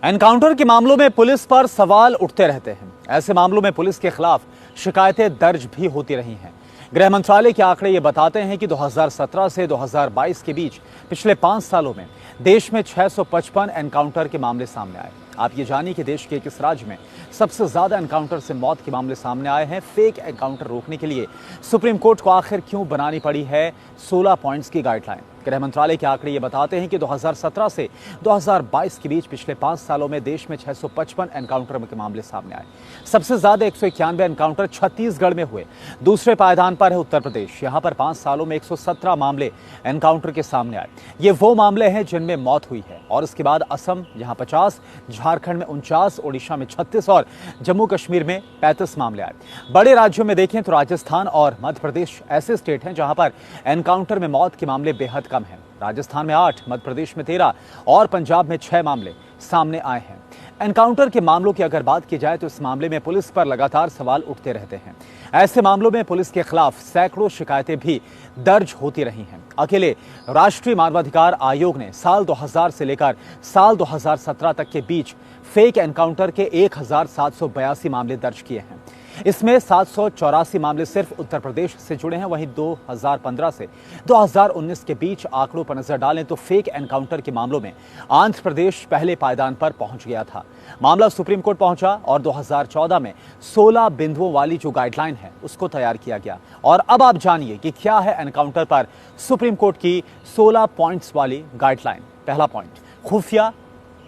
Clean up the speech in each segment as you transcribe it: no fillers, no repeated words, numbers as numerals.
Encounter के मामलों में पुलिस पर सवाल उठते रहते हैं। ऐसे मामलों में पुलिस के खिलाफ शिकायतें दर्ज भी होती रही हैं। गृह मंत्रालय के आंकड़े ये बताते हैं कि 2017 से 2022 के बीच पिछले 5 सालों में देश में 655 एनकाउंटर के मामले सामने आए। आप ये जानिए कि देश के किस राज्य में सबसे ज्यादा एनकाउंटर से मौत के मामले सामने आए हैं। फेक एनकाउंटर रोकने के लिए सुप्रीम कोर्ट को आखिर क्यों बनानी पड़ी है 16 पॉइंट्स की गाइडलाइन। गृह मंत्रालय के आंकड़े ये बताते हैं कि 2017 से 2022 के बीच पिछले 5 सालों में देश में 655 एनकाउंटर के मामले सामने आए। सबसे ज्यादा 191 एनकाउंटर छत्तीसगढ़ में हुए। दूसरे पायदान पर है उत्तर प्रदेश। यहां पर 5 सालों में 117 मामले एनकाउंटर के सामने आए। ये वो मामले हैं जिनमें मौत हुई है। और इसके बाद असम जहां 50, झारखंड में 49, ओडिशा में 36 और जम्मू कश्मीर में 35 मामले आए। बड़े राज्यों में देखें तो राजस्थान और मध्य प्रदेश ऐसे स्टेट हैं जहां पर एनकाउंटर में मौत के मामले बेहद कम हैं। राजस्थान में 8, मध्य प्रदेश में 13 और पंजाब में 6 मामले सामने आए हैं। एनकाउंटर के मामलों की अगर बात की जाए तो इस मामले में पुलिस पर लगातार सवाल उठते रहते हैं। ऐसे मामलों में पुलिस के खिलाफ सैकड़ों शिकायतें भी दर्ज होती रही हैं। अकेले राष्ट्रीय मानवाधिकार आयोग ने साल 2000 से लेकर साल 2017 तक के बीच फेक एनकाउंटर के 1782 मामले दर्ज किए हैं। इसमें 784 मामले सिर्फ उत्तर प्रदेश से जुड़े हैं। वहीं 2015 से 2019 के बीच आंकड़ों पर नजर डालें तो फेक एनकाउंटर के मामलों में आंध्र प्रदेश पहले पायदान पर पहुंच गया था। मामला सुप्रीम कोर्ट पहुंचा और 2014 में 16 बिंदुओं वाली जो गाइडलाइन है उसको तैयार किया गया। और अब आप जानिए कि क्या है एनकाउंटर पर सुप्रीम कोर्ट की 16 पॉइंट्स वाली गाइडलाइन। पहला पॉइंट, खुफिया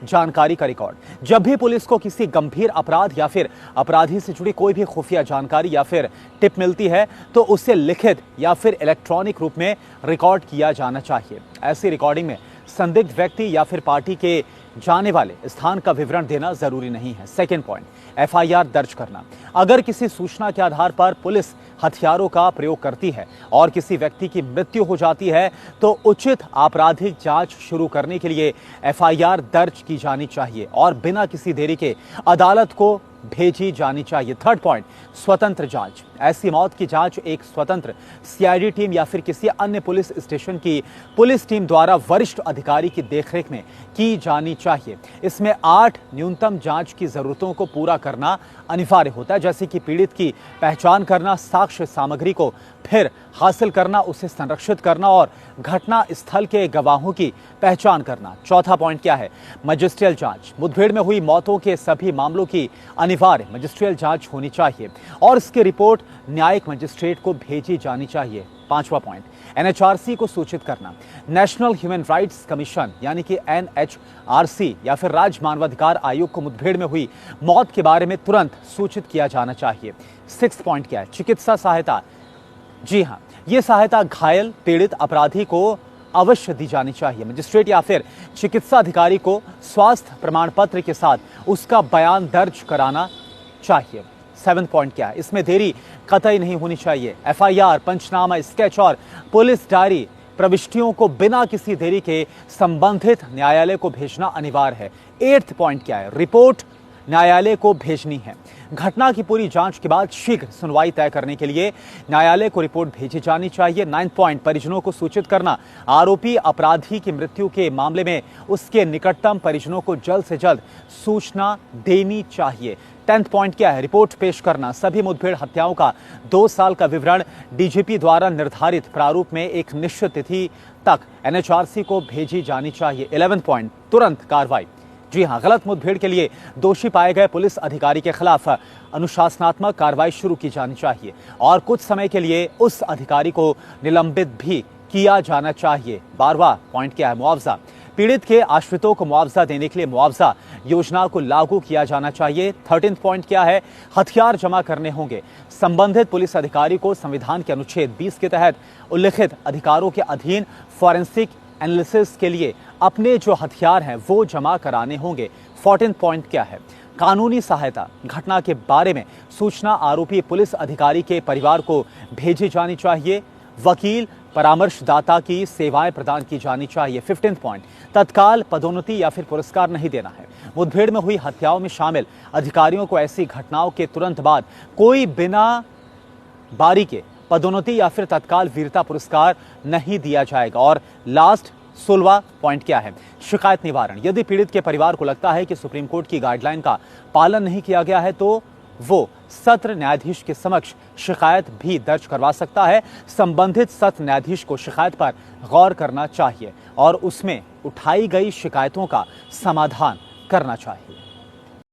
जानकारी का रिकॉर्ड। जब भी पुलिस को किसी गंभीर अपराध या फिर अपराधी से जुड़ी कोई भी खुफिया जानकारी या फिर टिप मिलती है तो उसे लिखित या फिर इलेक्ट्रॉनिक रूप में रिकॉर्ड किया जाना चाहिए। ऐसी रिकॉर्डिंग में संदिग्ध व्यक्ति या फिर पार्टी के जाने वाले स्थान का विवरण देना जरूरी नहीं है। सेकेंड पॉइंट, एफआईआर दर्ज करना। अगर किसी सूचना के आधार पर पुलिस हथियारों का प्रयोग करती है और किसी व्यक्ति की मृत्यु हो जाती है तो उचित आपराधिक जांच शुरू करने के लिए एफआईआर दर्ज की जानी चाहिए और बिना किसी देरी के अदालत को भेजी जानी चाहिए। थर्ड पॉइंट, स्वतंत्र जांच। ऐसी मौत की जांच एक स्वतंत्र सीआईडी टीम या फिर किसी अन्य पुलिस स्टेशन की पुलिस टीम द्वारा वरिष्ठ अधिकारी की देखरेख में की जानी चाहिए। इसमें 8 न्यूनतम जांच की जरूरतों को पूरा करना अनिवार्य होता है, जैसे कि पीड़ित की पहचान करना, साक्ष्य सामग्री को फिर हासिल करना, उसे संरक्षित करना और घटना स्थल के गवाहों की पहचान करना। चौथा पॉइंट क्या है, मजिस्ट्रियल जांच। मुठभेड़ में हुई मौतों के सभी मामलों की अनिवार्य मजिस्ट्रियल जांच होनी चाहिए और इसकी रिपोर्ट न्यायिक मजिस्ट्रेट को भेजी जानी चाहिए। पांचवा पॉइंट, एनएचआरसी को सूचित करना। नेशनल ह्यूमन राइट्स कमीशन यानी कि एनएचआरसी या फिर राज्य मानवाधिकार आयोग को मुठभेड़ में हुई मौत के बारे में तुरंत सूचित किया जाना चाहिए। सिक्स्थ पॉइंट क्या है, चिकित्सा सहायता। जी हां, यह सहायता घायल पीड़ित अपराधी को अवश्य दी जानी चाहिए। मजिस्ट्रेट या फिर चिकित्सा अधिकारी को स्वास्थ्य प्रमाण पत्र के साथ उसका बयान दर्ज कराना चाहिए। 7th पॉइंट क्या है, इसमें देरी कतई नहीं होनी चाहिए। एफआईआर, पंचनामा, स्केच और पुलिस डायरी प्रविष्टियों को बिना किसी देरी के संबंधित न्यायालय को भेजना अनिवार्य है। 8th पॉइंट क्या है, रिपोर्ट न्यायालय को भेजनी है। घटना की पूरी जांच के बाद शीघ्र सुनवाई तय करने के लिए न्यायालय को रिपोर्ट भेजी जानी चाहिए। 9th पॉइंट, परिजनों को सूचित करना। आरोपी अपराधी की मृत्यु के मामले में उसके निकटतम परिजनों को जल्द से जल्द सूचना देनी चाहिए। 10th पॉइंट क्या है, रिपोर्ट पेश करना। सभी मुठभेड़ हत्याओं का 2 साल का विवरण डीजीपी द्वारा निर्धारित प्रारूप में एक निश्चित तिथि तक एनएचआरसी को भेजी जानी चाहिए। 11th पॉइंट, तुरंत कार्रवाई। जी हां, गलत मुठभेड़ के लिए दोषी पाए गए पुलिस अधिकारी के खिलाफ अनुशासनात्मक कार्रवाई शुरू की जानी चाहिए और कुछ समय के लिए उस अधिकारी को निलंबित भी किया जाना चाहिए। 12वां पॉइंट क्या है, मुआवजा। पीड़ित के आश्रितों को मुआवजा देने के लिए मुआवजा योजना को लागू किया जाना चाहिए। 13th पॉइंट क्या है, हथियार जमा करने होंगे। संबंधित पुलिस अधिकारी को संविधान के अनुच्छेद 20 के तहत उल्लिखित अधिकारों के अधीन फॉरेंसिक एनालिसिस के लिए अपने जो हथियार हैं वो जमा कराने होंगे। 14th पॉइंट क्या है, कानूनी सहायता। घटना के बारे में सूचना आरोपी पुलिस अधिकारी के परिवार को भेजी जानी चाहिए। वकील, परामर्शदाता की सेवाएं प्रदान की जानी चाहिए। 15th पॉइंट, तत्काल पदोन्नति या फिर पुरस्कार नहीं देना है। मुठभेड़ में हुई हत्याओं में शामिल अधिकारियों को ऐसी घटनाओं के तुरंत बाद कोई बिना बारी के पदोन्नति या फिर तत्काल वीरता पुरस्कार नहीं दिया जाएगा। और लास्ट 16वां पॉइंट क्या है? शिकायत निवारण। यदि पीड़ित के परिवार को लगता है कि सुप्रीम कोर्ट की गाइडलाइन का पालन नहीं किया गया है तो वो सत्र न्यायाधीश के समक्ष शिकायत भी दर्ज करवा सकता है। संबंधित सत्र न्यायाधीश को शिकायत पर गौर करना चाहिए और उसमें उठाई गई शिकायतों का समाधान करना चाहिए।